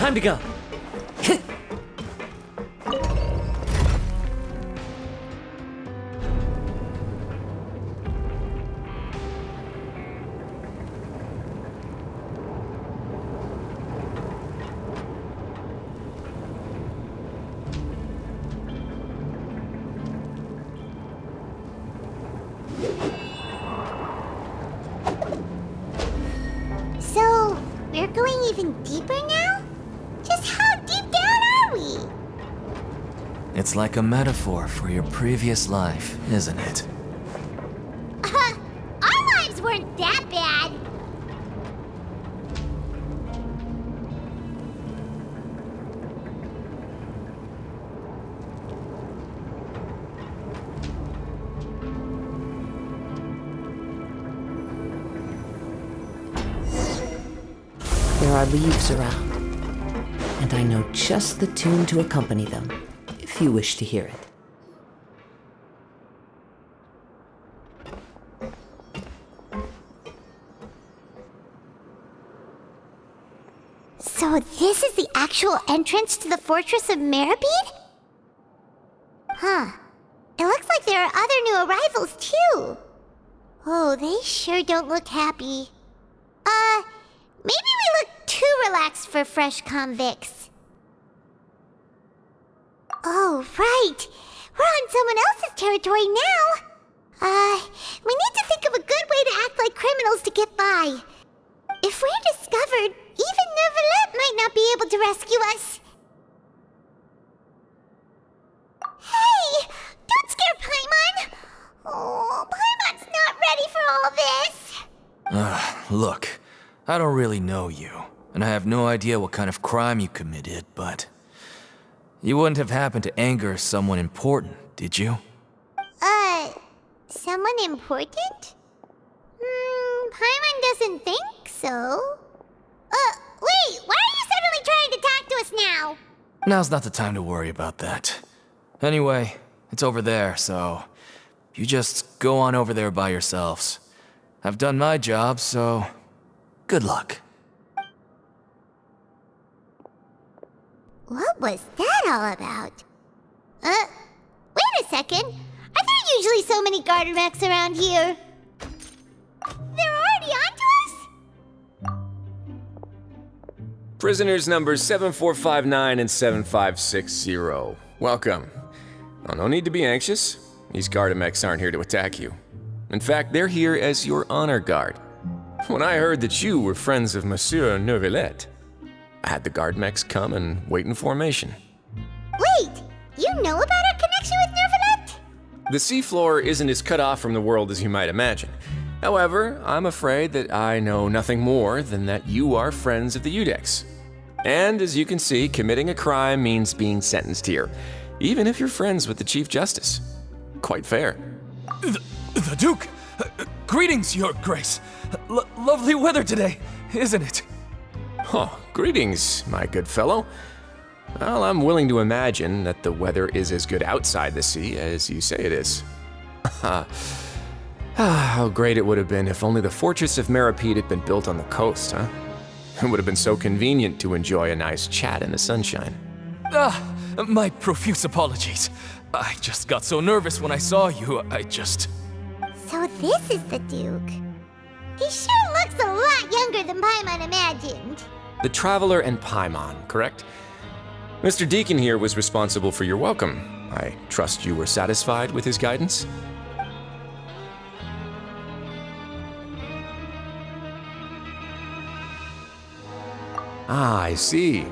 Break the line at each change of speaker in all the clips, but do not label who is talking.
time to go.
So, we're going even deeper now? Just how deep down are we?
It's like a metaphor for your previous life, isn't it?
Our lives weren't that bad.
There are leaves around, and I know just the tune to accompany them, if you wish to hear it.
So this is the actual entrance to the fortress of Meropide? Huh. It looks like there are other new arrivals, too. Oh, they sure don't look happy. Maybe we look too relaxed for fresh convicts. Oh, right. We're on someone else's territory now. We need to think of a good way to act like criminals to get by. If we're discovered, even Neuvillette might not be able to rescue us. Hey! Don't scare Paimon! Oh, Paimon's not ready for all this.
Look, I don't really know you, and I have no idea what kind of crime you committed, but you wouldn't have happened to anger someone important, did you?
Someone important? Paimon doesn't think so. Wait, why are you suddenly trying to talk to us now?
Now's not the time to worry about that. Anyway, it's over there, so you just go on over there by yourselves. I've done my job, so good luck.
What was that all about? Wait a second. Are there usually so many garter mechs around here? They're already onto us?
Prisoners numbers 7459 and 7560. Welcome. Oh, no need to be anxious. These Gardamex aren't here to attack you. In fact, they're here as your honor guard. When I heard that you were friends of Monsieur Neuvillette, I had the Gardamex come and wait in formation.
Wait, you know about our connection with Neuvillette?
The seafloor isn't as cut off from the world as you might imagine. However, I'm afraid that I know nothing more than that you are friends of the Udex. And as you can see, committing a crime means being sentenced here, even if you're friends with the Chief Justice. Quite fair.
The Duke! Greetings, Your Grace. Lovely weather today, isn't it?
Oh, greetings, my good fellow. Well, I'm willing to imagine that the weather is as good outside the sea as you say it is. How great it would have been if only the fortress of Meropide had been built on the coast, huh? It would have been so convenient to enjoy a nice chat in the sunshine.
My profuse apologies. I just got so nervous when I saw you,
So this is the Duke. He sure looks a lot younger than Paimon imagined.
The Traveler and Paimon, correct? Mr. Deacon here was responsible for your welcome. I trust you were satisfied with his guidance? Ah, I see.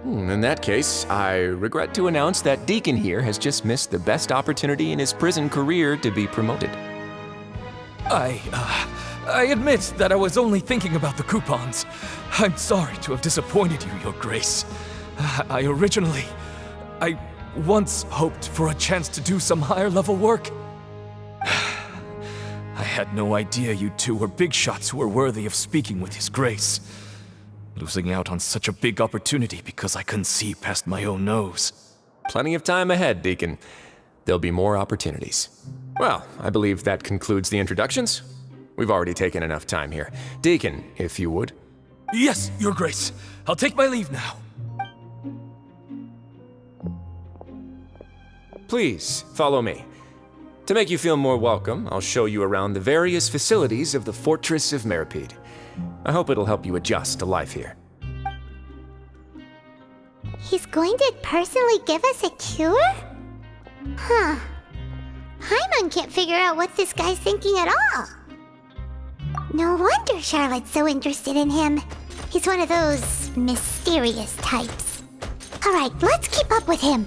In that case, I regret to announce that Deacon here has just missed the best opportunity in his prison career to be promoted.
I admit that I was only thinking about the coupons. I'm sorry to have disappointed you, Your Grace. I once hoped for a chance to do some higher-level work. I had no idea you two were big shots who were worthy of speaking with His Grace. Losing out on such a big opportunity because I couldn't see past my own nose.
Plenty of time ahead, Deacon. There'll be more opportunities. Well, I believe that concludes the introductions. We've already taken enough time here. Deacon, if you would.
Yes, Your Grace. I'll take my leave now.
Please, follow me. To make you feel more welcome, I'll show you around the various facilities of the Fortress of Meropide. I hope it'll help you adjust to life here.
He's going to personally give us a cure? Huh. Paimon can't figure out what this guy's thinking at all. No wonder Charlotte's so interested in him. He's one of those mysterious types. Alright, let's keep up with him.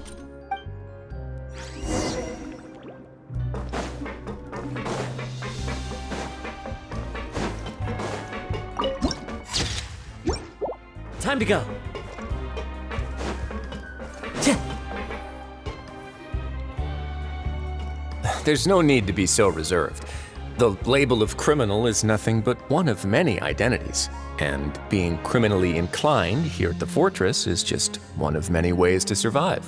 Time to go.
There's no need to be so reserved. The label of criminal is nothing but one of many identities. And being criminally inclined here at the Fortress is just one of many ways to survive.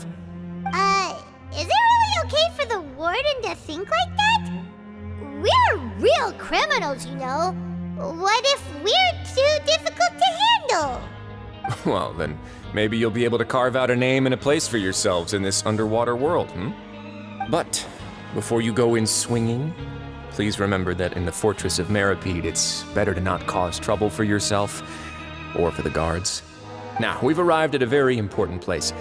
Is it really okay for the warden to think like that? We're real criminals, you know. What if we're too difficult to handle?
Well, then maybe you'll be able to carve out a name and a place for yourselves in this underwater world, But before you go in swinging, please remember that in the Fortress of Meropide, it's better to not cause trouble for yourself or for the guards. Now, we've arrived at a very important place,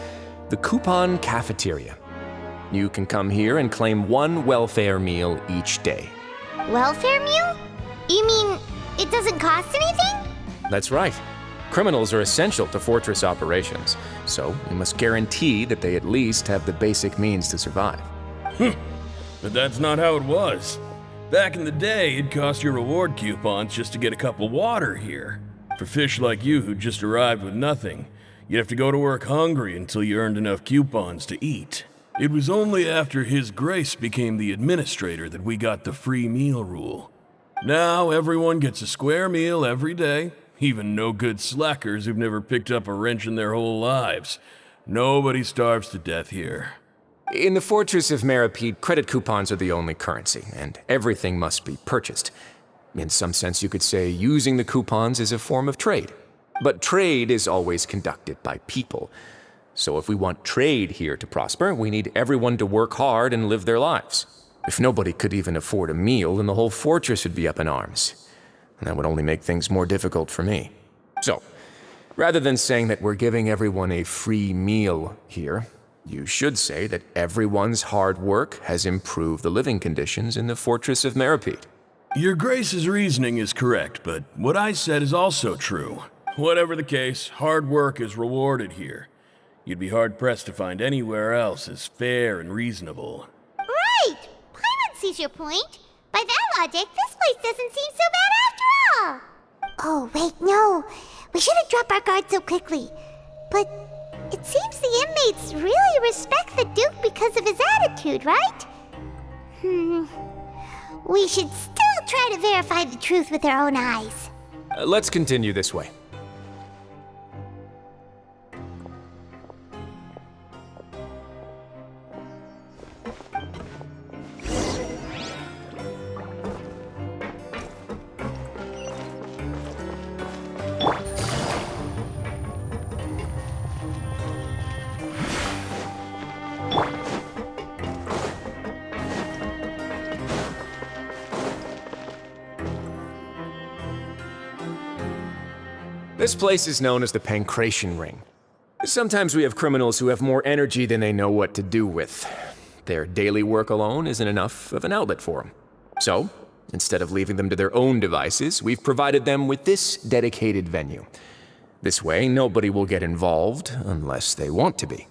the Coupon Cafeteria. You can come here and claim one welfare meal each day.
Welfare meal? You mean it doesn't cost anything?
That's right. Criminals are essential to Fortress operations, so we must guarantee that they at least have the basic means to survive.
But that's not how it was. Back in the day, it cost your reward coupons just to get a cup of water here. For fish like you who just arrived with nothing, you'd have to go to work hungry until you earned enough coupons to eat. It was only after His Grace became the administrator that we got the free meal rule. Now everyone gets a square meal every day, even no-good slackers who've never picked up a wrench in their whole lives. Nobody starves to death here.
In the Fortress of Meropide, credit coupons are the only currency, and everything must be purchased. In some sense, you could say using the coupons is a form of trade. But trade is always conducted by people. So if we want trade here to prosper, we need everyone to work hard and live their lives. If nobody could even afford a meal, then the whole fortress would be up in arms. And that would only make things more difficult for me. So, rather than saying that we're giving everyone a free meal here, you should say that everyone's hard work has improved the living conditions in the Fortress of Meropide.
Your Grace's reasoning is correct, but what I said is also true. Whatever the case, hard work is rewarded here. You'd be hard-pressed to find anywhere else as fair and reasonable.
Right! Paimon sees your point. By that logic, this place doesn't seem so bad after all. Oh, wait, no. We shouldn't drop our guard so quickly. But it seems the inmates really respect the Duke because of his attitude, right? We should still try to verify the truth with our own eyes.
Let's continue this way. This place is known as the Pancration Ring. Sometimes we have criminals who have more energy than they know what to do with. Their daily work alone isn't enough of an outlet for them. So, instead of leaving them to their own devices, we've provided them with this dedicated venue. This way, nobody will get involved unless they want to be.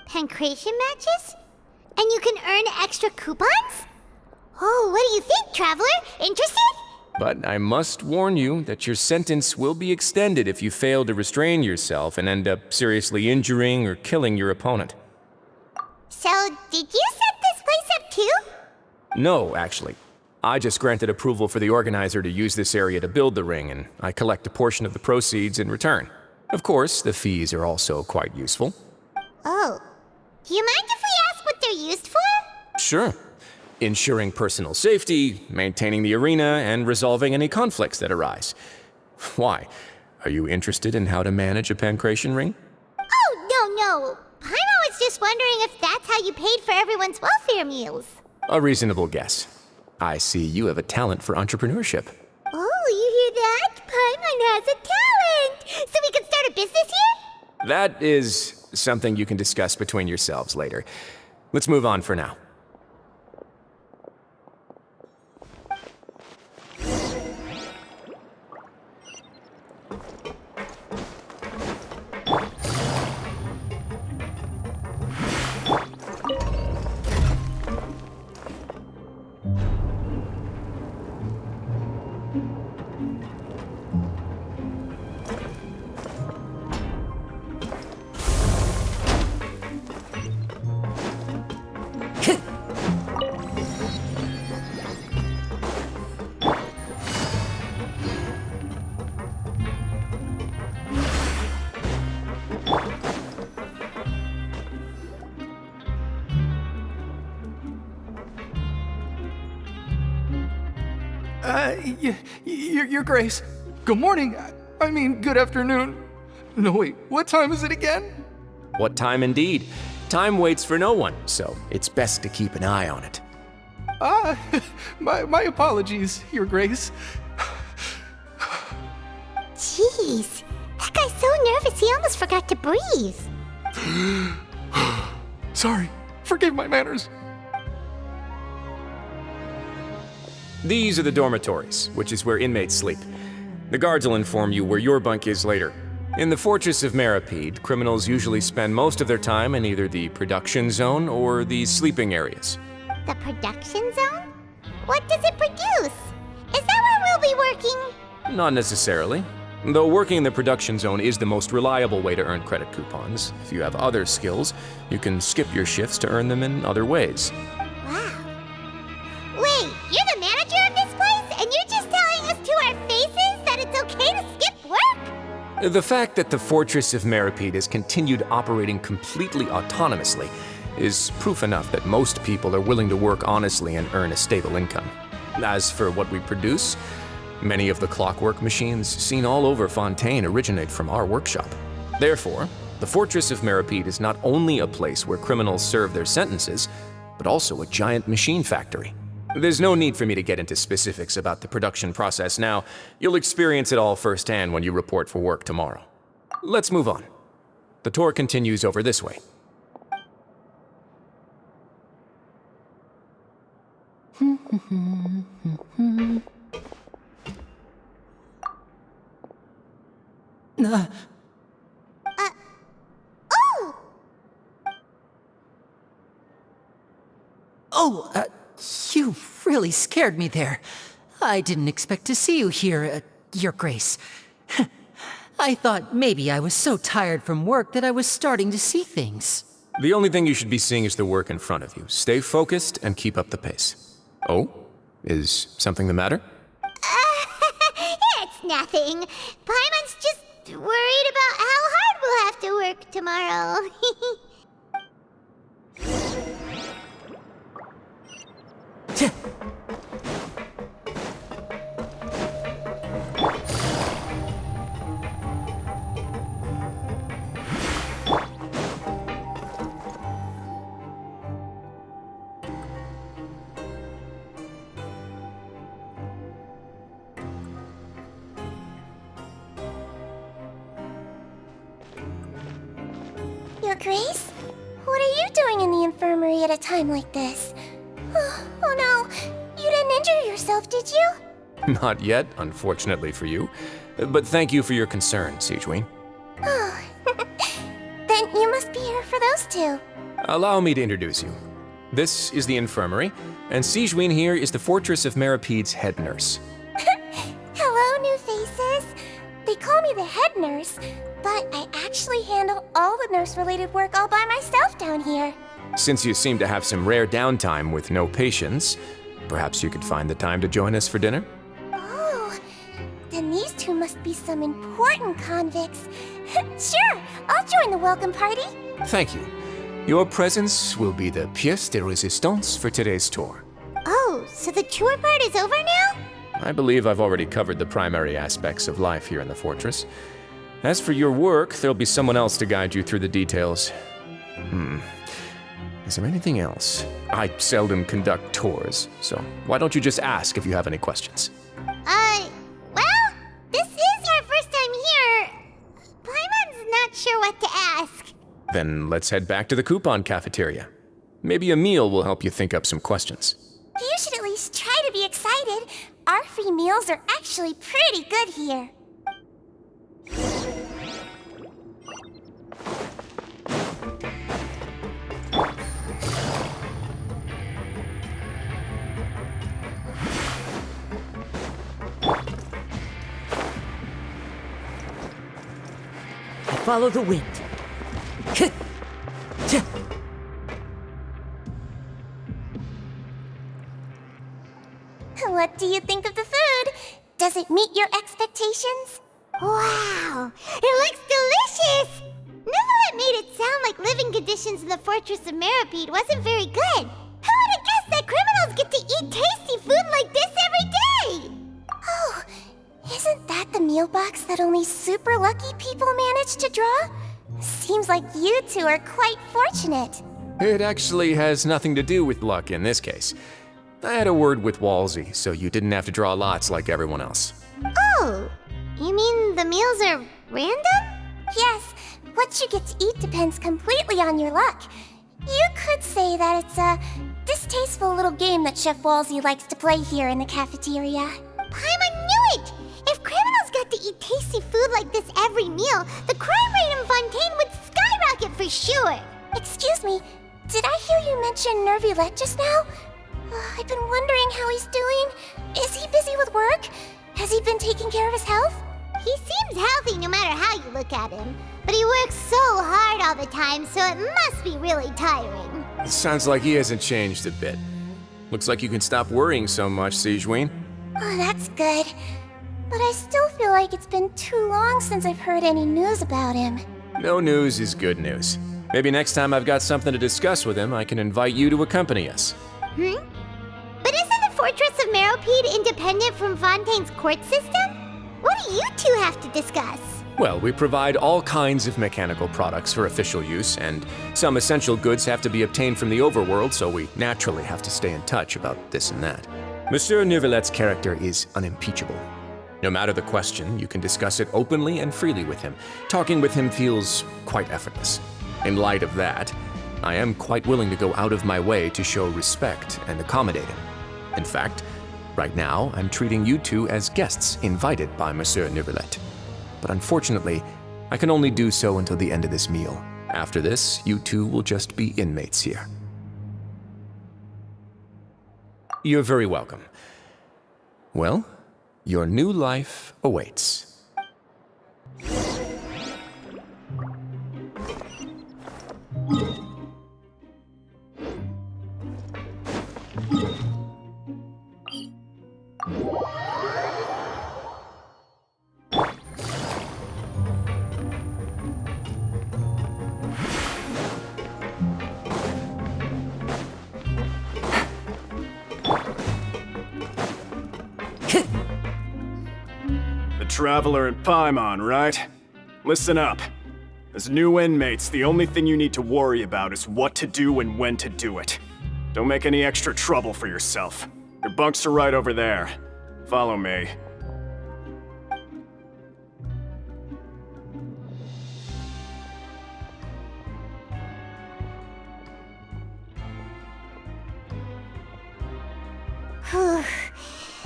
Pancration matches? And you can earn extra coupons? Oh, what do you think, traveler? Interested?
But I must warn you that your sentence will be extended if you fail to restrain yourself and end up seriously injuring or killing your opponent.
So, did you set this place up too?
No, actually. I just granted approval for the organizer to use this area to build the ring, and I collect a portion of the proceeds in return. Of course, the fees are also quite useful.
Oh. Do you mind if we ask what they're used for?
Sure. Ensuring personal safety, maintaining the arena, and resolving any conflicts that arise. Why? Are you interested in how to manage a pancration ring?
Oh, no. Paimon was just wondering if that's how you paid for everyone's welfare meals.
A reasonable guess. I see you have a talent for entrepreneurship.
Oh, you hear that? Paimon has a talent! So we can start a business here?
That is something you can discuss between yourselves later. Let's move on for now.
Your Grace. Good morning. I mean, good afternoon. No, wait, what time is it again?
What time indeed? Time waits for no one, so it's best to keep an eye on it.
My apologies, Your Grace.
Jeez, that guy's so nervous he almost forgot to breathe.
Sorry, forgive my manners.
These are the dormitories, which is where inmates sleep. The guards will inform you where your bunk is later. In the Fortress of Meropide, criminals usually spend most of their time in either the production zone or the sleeping areas.
The production zone? What does it produce? Is that where we'll be working?
Not necessarily. Though working in the production zone is the most reliable way to earn credit coupons, if you have other skills, you can skip your shifts to earn them in other ways.
Wow. Wait, you're the manager of this place, and you're just telling us to our faces that it's okay to skip work?
The fact that the Fortress of Meropide has continued operating completely autonomously is proof enough that most people are willing to work honestly and earn a stable income. As for what we produce, many of the clockwork machines seen all over Fontaine originate from our workshop. Therefore, the Fortress of Meropide is not only a place where criminals serve their sentences, but also a giant machine factory. There's no need for me to get into specifics about the production process now. You'll experience it all firsthand when you report for work tomorrow. Let's move on. The tour continues over this way.
You really scared me there. I didn't expect to see you here, Your Grace. I thought maybe I was so tired from work that I was starting to see things.
The only thing you should be seeing is the work in front of you. Stay focused and keep up the pace. Oh? Is something the matter?
It's nothing. Paimon's just worried about how hard we'll have to work tomorrow. Your Grace? What are you doing in the infirmary at a time like this? Oh no, you didn't injure yourself, did you?
Not yet, unfortunately for you. But thank you for your concern, Sigewin.
Oh, then you must be here for those two.
Allow me to introduce you. This is the infirmary, and Sigewin here is the Fortress of Meropide's head nurse.
Hello, new faces. They call me the head nurse, but I actually handle all the nurse-related work all by myself down here.
Since you seem to have some rare downtime with no patients, perhaps you could find the time to join us for dinner?
Oh, then these two must be some important convicts. Sure, I'll join the welcome party.
Thank you. Your presence will be the pièce de résistance for today's tour.
Oh, so the tour part is over now?
I believe I've already covered the primary aspects of life here in the fortress. As for your work, there'll be someone else to guide you through the details. Is there anything else? I seldom conduct tours, so why don't you just ask if you have any questions?
Well, this is our first time here. Paimon's not sure what to ask.
Then let's head back to the coupon cafeteria. Maybe a meal will help you think up some questions.
You should at least try to be excited. Our free meals are actually pretty good here.
Follow the wind.
What do you think of the food? Does it meet your expectations? Wow, it looks delicious! Neverlet made it sound like living conditions in the Fortress of Meropide wasn't very good. Who would have guessed that criminals get to eat tasty food like this every day? Oh, isn't that the meal box that only super lucky people manage to draw? Seems like you two are quite fortunate.
It actually has nothing to do with luck in this case. I had a word with Walsey, so you didn't have to draw lots like everyone else.
Oh, you mean the meals are random? Yes, what you get to eat depends completely on your luck. You could say that it's a distasteful little game that Chef Walsey likes to play here in the cafeteria. Paimon knew it! If criminals got to eat tasty food like this every meal, the crime rate in Fontaine would skyrocket for sure! Excuse me, did I hear you mention Nervylette just now? I've been wondering how he's doing. Is he busy with work? Has he been taking care of his health? He seems healthy no matter how you look at him. But he works so hard all the time, so it must be really tiring.
It sounds like he hasn't changed a bit. Looks like you can stop worrying so much, Sigewinne.
Oh, that's good. But I still feel like it's been too long since I've heard any news about him.
No news is good news. Maybe next time I've got something to discuss with him, I can invite you to accompany us.
But isn't the Fortress of Meropide independent from Fontaine's court system? What do you two have to discuss?
Well, we provide all kinds of mechanical products for official use, and some essential goods have to be obtained from the overworld, so we naturally have to stay in touch about this and that. Monsieur Nervylette's character is unimpeachable. No matter the question, you can discuss it openly and freely with him. Talking with him feels quite effortless. In light of that, I am quite willing to go out of my way to show respect and accommodate him. In fact, right now, I'm treating you two as guests invited by Monsieur Nervylette. But unfortunately, I can only do so until the end of this meal. After this, you two will just be inmates here. You're very welcome. Well, your new life awaits.
The Traveler and Paimon, right? Listen up. As new inmates, the only thing you need to worry about is what to do and when to do it. Don't make any extra trouble for yourself. Your bunks are right over there. Follow me.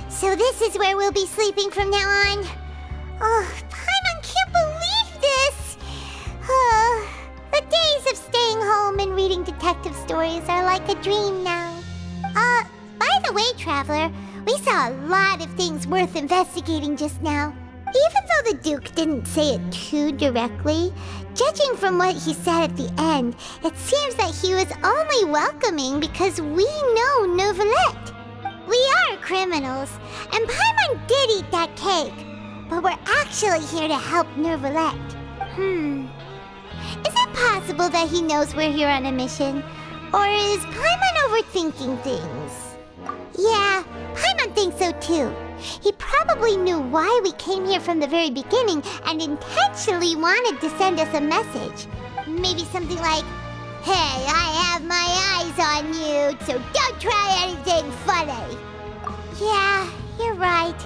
So this is where we'll be sleeping from now on. Oh, Paimon can't believe this! The days of staying home and reading detective stories are like a dream now. By the way, Traveler, we saw a lot of things worth investigating just now. Even though the Duke didn't say it too directly, judging from what he said at the end, it seems that he was only welcoming because we know Nervylette. We are criminals, and Paimon did eat that cake, but we're actually here to help Nervylette. Is it possible that he knows we're here on a mission? Or is Paimon overthinking things? Yeah, Paimon thinks so too. He probably knew why we came here from the very beginning and intentionally wanted to send us a message. Maybe something like, Hey, I have my eyes on you, so don't try anything funny. Yeah, you're right.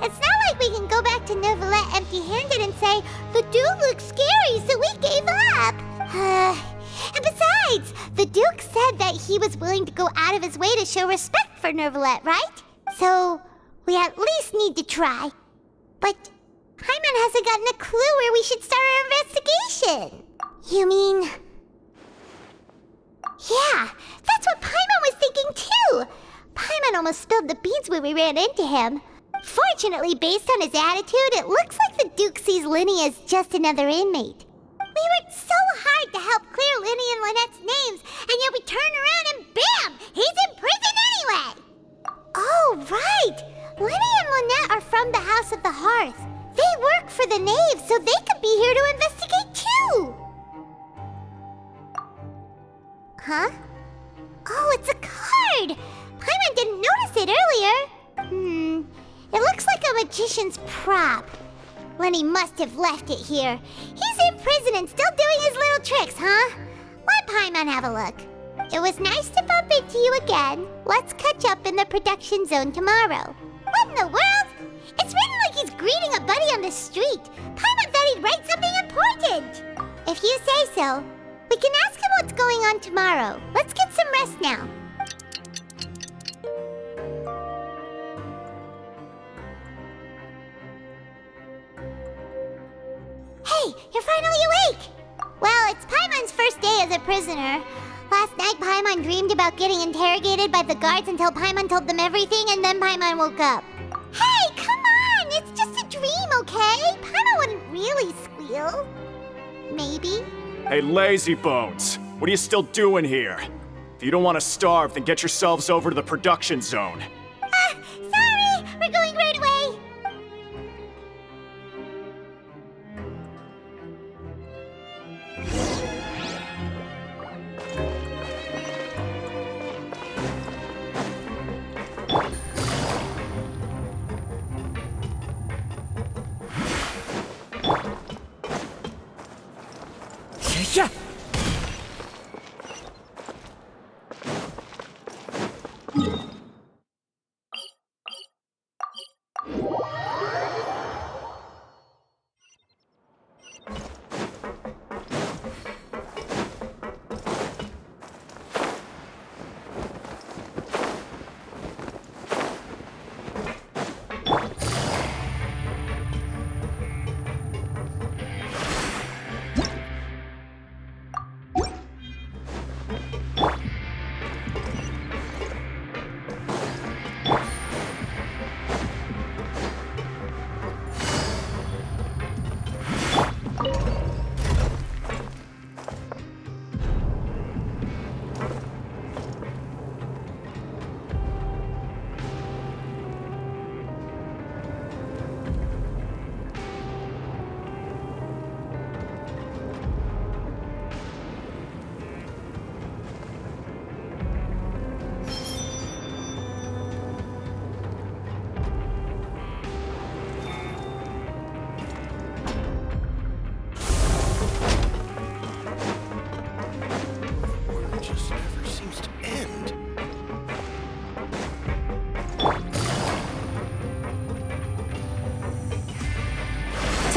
It's not like we can go back to Neuvillette empty-handed and say, the dude looks scary, so we gave up. And besides, the Duke said that he was willing to go out of his way to show respect for Neuvillette, right? So, we at least need to try. But Paimon hasn't gotten a clue where we should start our investigation. You mean... Yeah, that's what Paimon was thinking too! Paimon almost spilled the beans when we ran into him. Fortunately, based on his attitude, it looks like the Duke sees Linny as just another inmate. We worked so hard to help clear Linny and Lynette's names, and yet we turn around and bam! He's in prison anyway! Oh, right! Linny and Lynette are from the House of the Hearth. They work for the Knave, so they could be here to investigate too! Huh? Oh, it's a card! Paimon didn't notice it earlier. It looks like a magician's prop. Lenny must have left it here. He's in prison and still doing his little tricks, huh? Let Paimon have a look. It was nice to bump into you again. Let's catch up in the production zone tomorrow. What in the world? It's written like he's greeting a buddy on the street. Paimon thought he'd write something important. If you say so. We can ask him what's going on tomorrow. Let's get some rest now. Hey, you're finally awake! Well, it's Paimon's first day as a prisoner. Last night, Paimon dreamed about getting interrogated by the guards until Paimon told them everything, and then Paimon woke up. Hey, come on! It's just a dream, okay? Paimon wouldn't really squeal. Maybe.
Hey, lazy bones! What are you still doing here? If you don't want to starve, then get yourselves over to the production zone.
Sorry! We're going right away!
Yeah.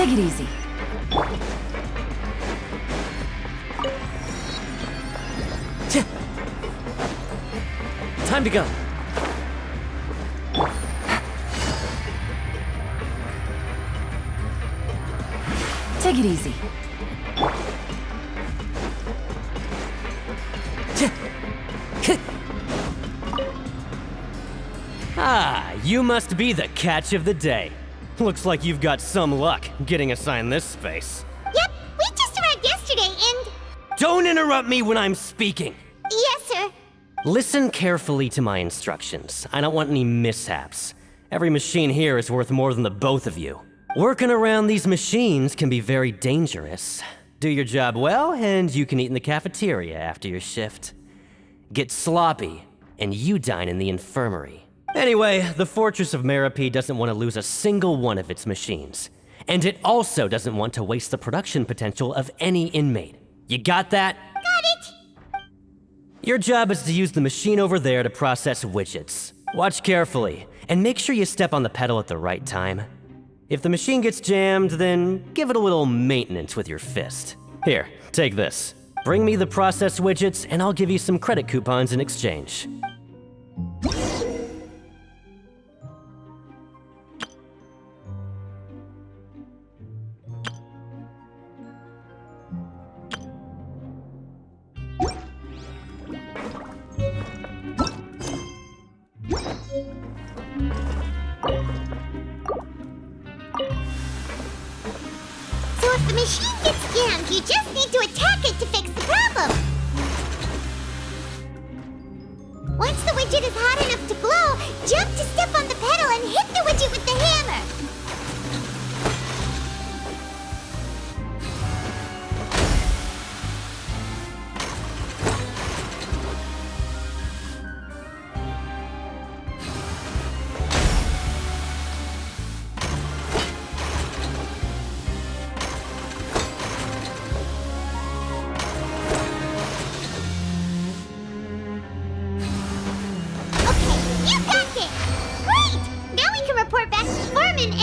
Take it easy.
Time to go.
Take it easy.
Ah, you must be the catch of the day. Looks like you've got some luck getting assigned this space.
Yep, we just arrived yesterday and...
Don't interrupt me when I'm speaking.
Yes, sir.
Listen carefully to my instructions. I don't want any mishaps. Every machine here is worth more than the both of you. Working around these machines can be very dangerous. Do your job well, and you can eat in the cafeteria after your shift. Get sloppy, and you dine in the infirmary. Anyway, the Fortress of Meropide doesn't want to lose a single one of its machines. And it also doesn't want to waste the production potential of any inmate. You got that?
Got it.
Your job is to use the machine over there to process widgets. Watch carefully, and make sure you step on the pedal at the right time. If the machine gets jammed, then give it a little maintenance with your fist. Here, take this. Bring me the processed widgets, and I'll give you some credit coupons in exchange.
So if the machine gets jammed, you just need to attack it to fix the problem. Once the widget is hot enough to glow, jump to step on the pedal and hit the widget with the hammer.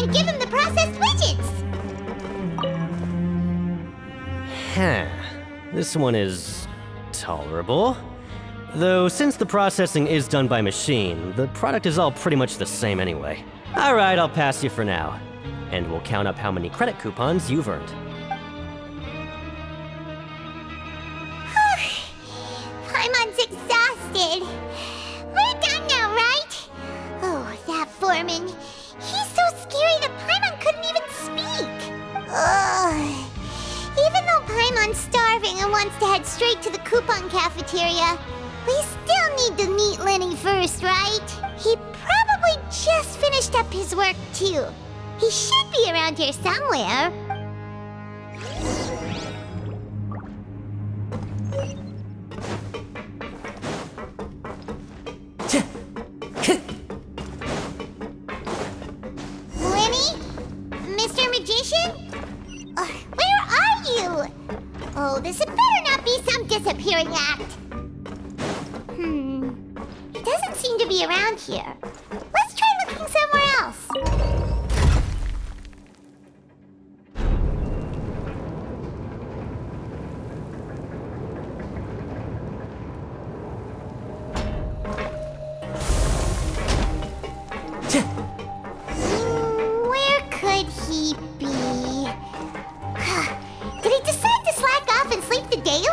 And give him the processed widgets!
This one is tolerable. Though since the processing is done by machine, the product is all pretty much the same anyway. Alright, I'll pass you for now. And we'll count up how many credit coupons you've earned.
Paimon's exhausted. We're done now, right? Oh, that foreman. He's so scary that Paimon couldn't even speak. Ugh. Even though Paimon's starving and wants to head straight to the coupon cafeteria, we still need to meet Lenny first, right? He probably just finished up his work, too. He should be around here somewhere. Oh, this had better not be some disappearing act. He doesn't seem to be around here. Let's try looking somewhere else. Where could he be? Did he decide to slack off and sleep the day away?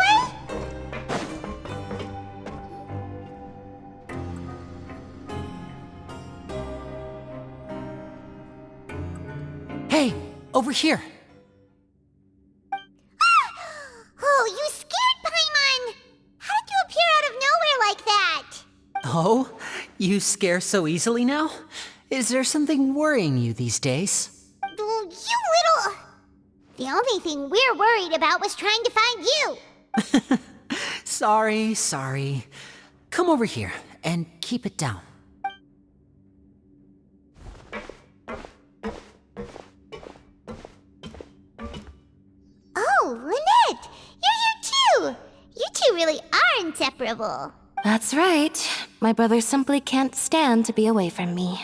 Hey, over here.
Oh, you scared Paimon! How did you appear out of nowhere like that?
Oh, you scare so easily now? Is there something worrying you these days?
Oh, you little... The only thing we're worried about was trying to find you.
Sorry. Come over here and keep it down.
Oh, Lynette! You're here too! You two really are inseparable.
That's right. My brother simply can't stand to be away from me.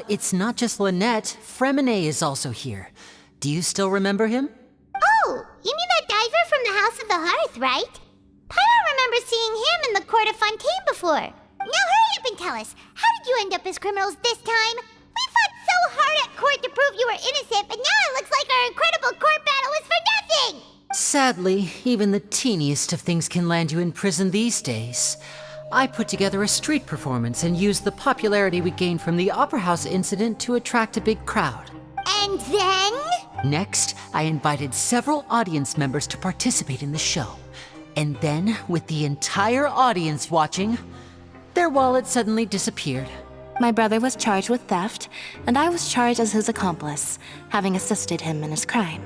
It's not just Lynette. Fremine is also here. Do you still remember him?
Oh, you mean that diver from the House of the Hearth, right? Paimon remembers seeing him in the Court of Fontaine before. Now hurry up and tell us, how did you end up as criminals this time? We fought so hard at court to prove you were innocent, but now it looks like our incredible court battle was for nothing!
Sadly, even the teeniest of things can land you in prison these days. I put together a street performance and used the popularity we gained from the Opera House incident to attract a big crowd.
And then?
Next, I invited several audience members to participate in the show. And then, with the entire audience watching, their wallet suddenly disappeared.
My brother was charged with theft, and I was charged as his accomplice, having assisted him in his crime.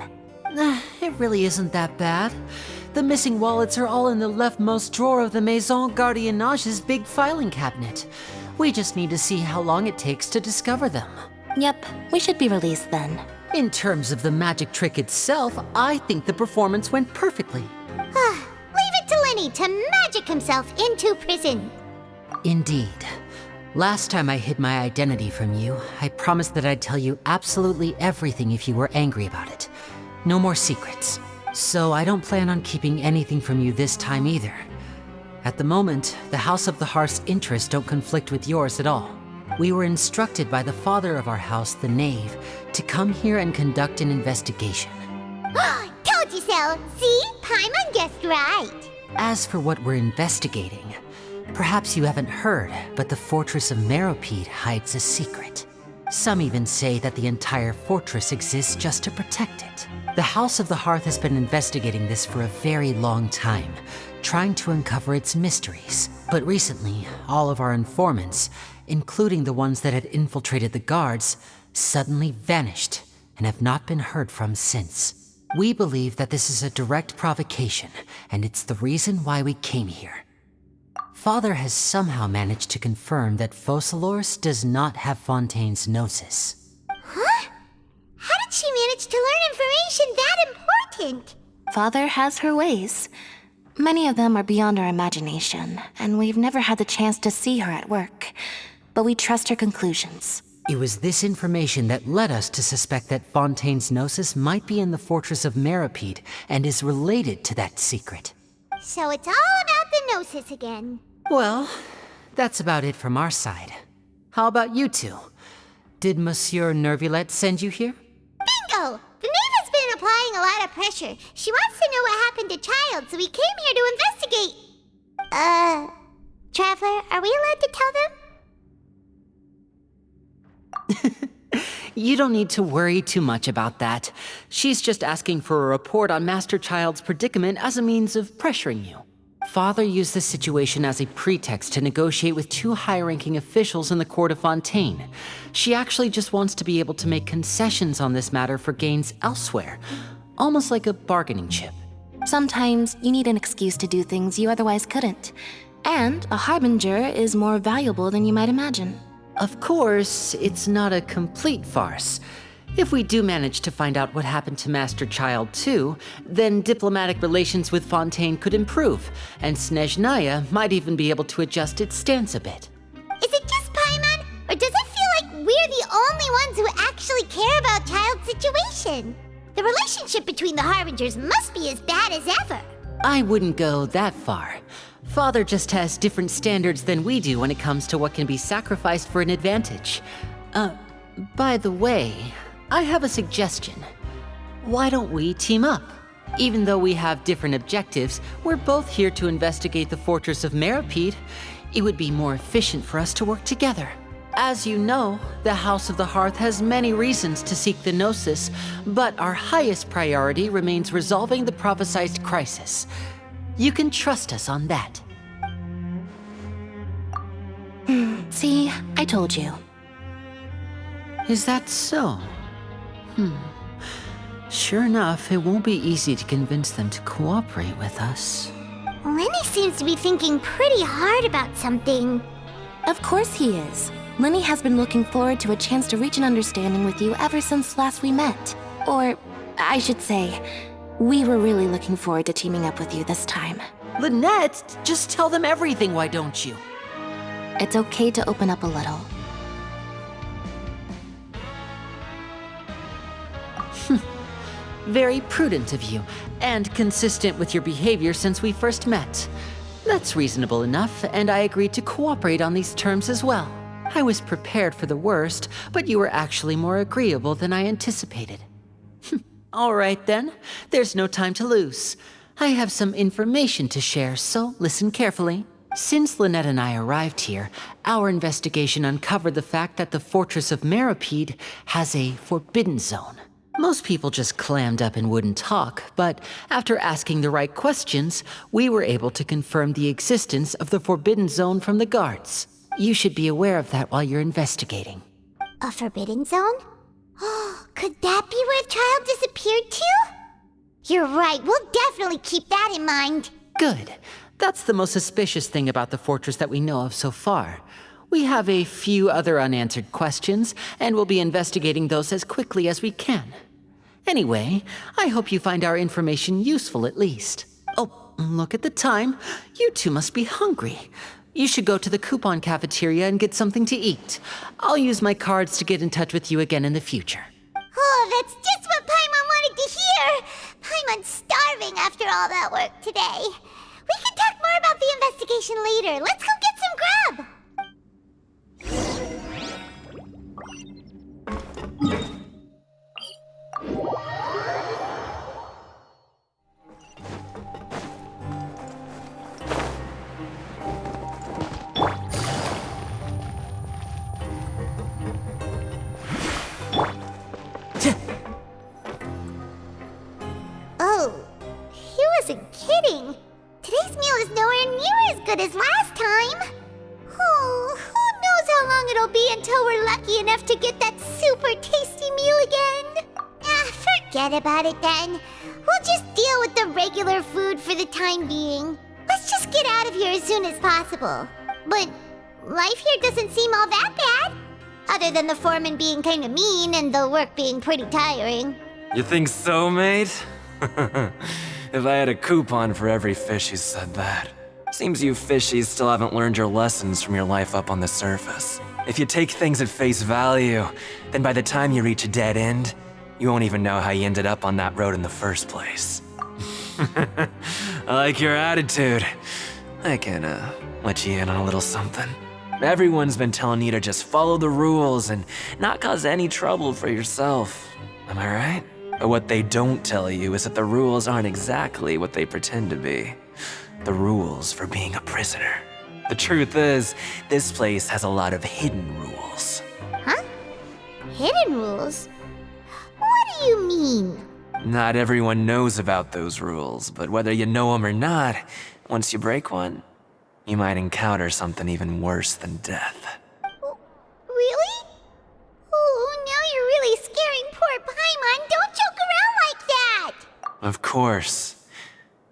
It really isn't that bad. The missing wallets are all in the leftmost drawer of the Maison Gardiennage's big filing cabinet. We just need to see how long it takes to discover them.
Yep, we should be released then.
In terms of the magic trick itself, I think the performance went perfectly.
Leave it to Lenny. need to magic himself into prison.
Indeed. Last time I hid my identity from you, I promised that I'd tell you absolutely everything if you were angry about it. No more secrets. So I don't plan on keeping anything from you this time either. At the moment, the House of the Hearth's interests don't conflict with yours at all. We were instructed by the father of our house, the Knave, to come here and conduct an investigation.
Told you so! See? Paimon guessed right.
As for what we're investigating, perhaps you haven't heard, but the fortress of Meropide hides a secret. Some even say that the entire fortress exists just to protect it. The House of the Hearth has been investigating this for a very long time, trying to uncover its mysteries. But recently, all of our informants, including the ones that had infiltrated the guards, suddenly vanished and have not been heard from since. We believe that this is a direct provocation, and it's the reason why we came here. Father has somehow managed to confirm that Focalors does not have Fontaine's Gnosis.
Huh? How did she manage to learn information that important?
Father has her ways. Many of them are beyond our imagination, and we've never had the chance to see her at work. But we trust her conclusions.
It was this information that led us to suspect that Fontaine's Gnosis might be in the fortress of Meropide and is related to that secret.
So it's all about the Gnosis again.
Well, that's about it from our side. How about you two? Did Monsieur Nervulette send you here?
Bingo! The Knave has been applying a lot of pressure. She wants to know what happened to Child, so we came here to investigate. Traveler, are we allowed to tell them?
You don't need to worry too much about that. She's just asking for a report on Master Child's predicament as a means of pressuring you. Father used this situation as a pretext to negotiate with two high-ranking officials in the court of Fontaine. She actually just wants to be able to make concessions on this matter for gains elsewhere, almost like a bargaining chip.
Sometimes you need an excuse to do things you otherwise couldn't. And a harbinger is more valuable than you might imagine.
Of course, it's not a complete farce. If we do manage to find out what happened to Master Child too, then diplomatic relations with Fontaine could improve, and Snezhnaya might even be able to adjust its stance a bit.
Is it just Paimon, or does it feel like we're the only ones who actually care about Child's situation? The relationship between the Harbingers must be as bad as ever.
I wouldn't go that far. Father just has different standards than we do when it comes to what can be sacrificed for an advantage. By the way, I have a suggestion. Why don't we team up? Even though we have different objectives, we're both here to investigate the fortress of Meropide. It would be more efficient for us to work together. As you know, the House of the Hearth has many reasons to seek the Gnosis, but our highest priority remains resolving the prophesized crisis. You can trust us on that.
See, I told you.
Is that so? Sure enough, it won't be easy to convince them to cooperate with us.
Lenny seems to be thinking pretty hard about something.
Of course he is. Lenny has been looking forward to a chance to reach an understanding with you ever since last we met. Or, I should say, we were really looking forward to teaming up with you this time.
Lynette, just tell them everything, why don't you?
It's okay to open up a little.
Very prudent of you, and consistent with your behavior since we first met. That's reasonable enough, and I agreed to cooperate on these terms as well. I was prepared for the worst, but you were actually more agreeable than I anticipated. All right then, there's no time to lose. I have some information to share, so listen carefully. Since Lynette and I arrived here, our investigation uncovered the fact that the fortress of Meropide has a forbidden zone. Most people just clammed up and wouldn't talk, but after asking the right questions, we were able to confirm the existence of the forbidden zone from the guards. You should be aware of that while you're investigating.
A forbidden zone? Could that be where Child disappeared to? You're right, we'll definitely keep that in mind.
Good. That's the most suspicious thing about the fortress that we know of so far. We have a few other unanswered questions, and we'll be investigating those as quickly as we can. Anyway, I hope you find our information useful at least. Oh, look at the time. You two must be hungry. You should go to the coupon cafeteria and get something to eat. I'll use my cards to get in touch with you again in the future.
Oh, that's just what Paimon wanted to hear! Paimon's starving after all that work today. We can talk more about the investigation later. Let's go get some grub! Oh, he wasn't kidding. Today's meal is nowhere near as good as last time. Oh, who knows how long it'll be until we're lucky enough to get that super tasty meal again? Forget about it then. We'll just deal with the regular food for the time being. Let's just get out of here as soon as possible. But life here doesn't seem all that bad. Other than the foreman being kinda mean and the work being pretty tiring.
You think so, mate? If I had a coupon for every fish who said that. Seems you fishies still haven't learned your lessons from your life up on the surface. If you take things at face value, then by the time you reach a dead end, you won't even know how you ended up on that road in the first place. I like your attitude. I can, let you in on a little something. Everyone's been telling you to just follow the rules and not cause any trouble for yourself. Am I right? But what they don't tell you is that the rules aren't exactly what they pretend to be. The rules for being a prisoner. The truth is, this place has a lot of hidden rules.
Huh? Hidden rules? What do you mean?
Not everyone knows about those rules, but whether you know them or not, once you break one, you might encounter something even worse than death.
Really? Oh, now you're really scaring poor Paimon. Don't joke around like that!
Of course.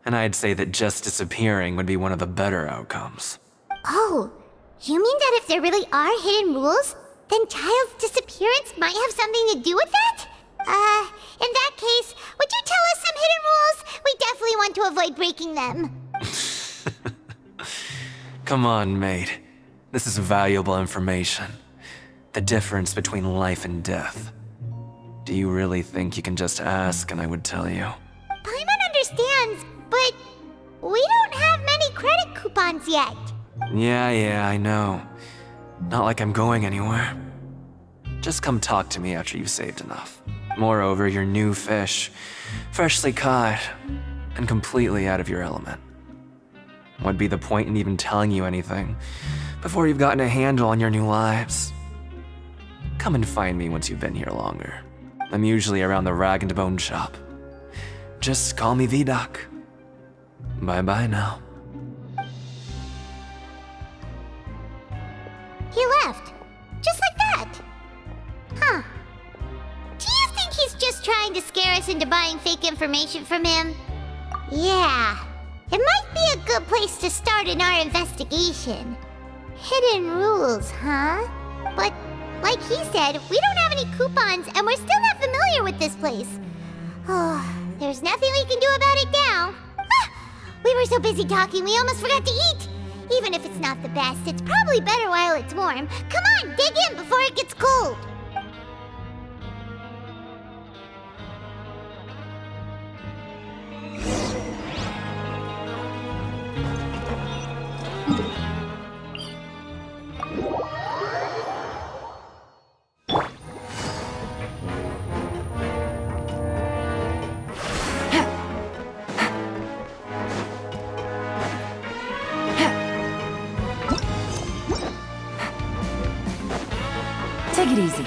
And I'd say that just disappearing would be one of the better outcomes.
Oh, you mean that if there really are hidden rules, then Child's disappearance might have something to do with that? In that case, would you tell us some hidden rules? We definitely want to avoid breaking them.
Come on, mate. This is valuable information. The difference between life and death. Do you really think you can just ask and I would tell you?
Paimon understands, but we don't have many credit coupons yet.
Yeah, I know. Not like I'm going anywhere. Just come talk to me after you've saved enough. Moreover, you're new fish, freshly caught, and completely out of your element. What'd be the point in even telling you anything before you've gotten a handle on your new lives? Come and find me once you've been here longer. I'm usually around the Rag and Bone shop. Just call me V-Doc. Bye-bye now.
He left. Just like that. Huh. Do you think he's just trying to scare us into buying fake information from him? Yeah. It might be a good place to start in our investigation. Hidden rules, huh? But, like he said, we don't have any coupons and we're still not familiar with this place. Oh, there's nothing we can do about it now. Ah, we were so busy talking we almost forgot to eat. Even if it's not the best, it's probably better while it's warm. Come on, dig in before it gets cold.
Take it easy.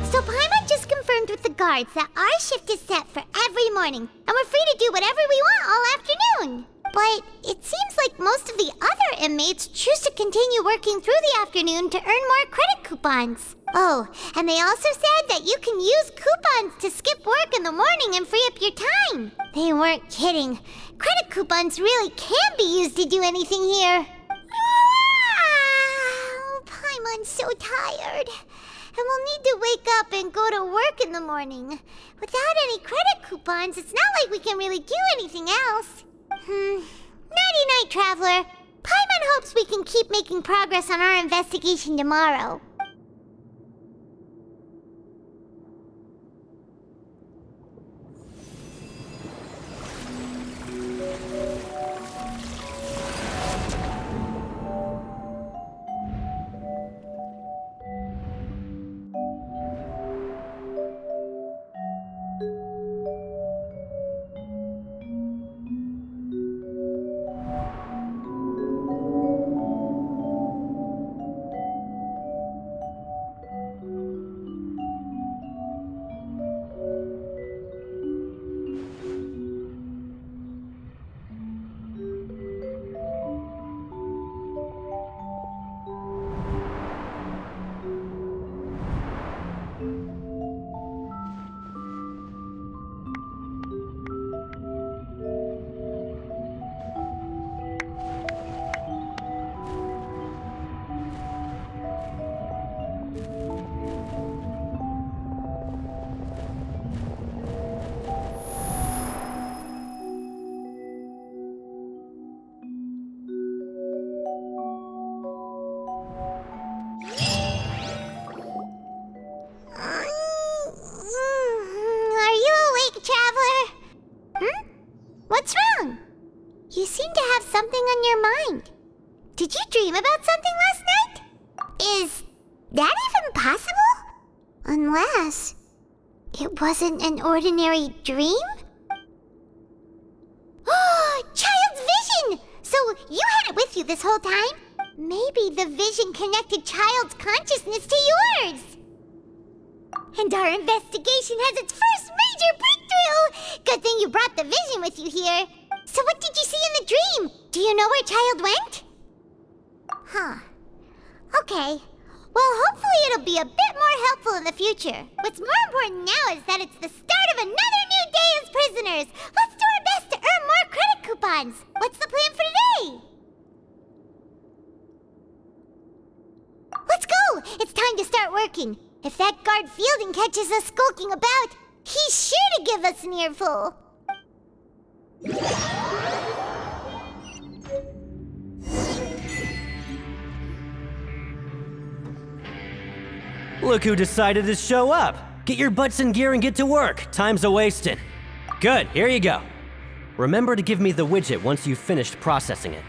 So Paimon just confirmed with the guards that our shift is set for every morning, and we're free to do whatever we want all afternoon. But it seems like most of the other inmates choose to continue working through the afternoon to earn more credit coupons. Oh, and they also said that you can use coupons to skip work in the morning and free up your time. They weren't kidding. Credit coupons really can be used to do anything here. Ah, Paimon's so tired. and we'll need to wake up and go to work in the morning. Without any credit coupons, it's not like we can really do anything else. Nighty-night, Traveler. Paimon hopes we can keep making progress on our investigation tomorrow. What's wrong? You seem to have something on your mind. Did you dream about something last night? Is that even possible? Unless it wasn't an ordinary dream? Oh, Child's vision! So you had it with you this whole time? Maybe the vision connected Child's consciousness to yours. And our investigation has its first major breakthrough! Good thing you brought the vision with you here. So what did you see in the dream? Do you know where Child went? Huh. Okay. Well, hopefully it'll be a bit more helpful in the future. What's more important now is that it's the start of another new day as prisoners. Let's do our best to earn more credit coupons. What's the plan for today? Let's go! It's time to start working. If that guard Fielding catches us skulking about, he's sure to give us an earful.
Look who decided to show up. Get your butts in gear and get to work. Time's a-wasting. Good, here you go. Remember to give me the widget once you've finished processing it.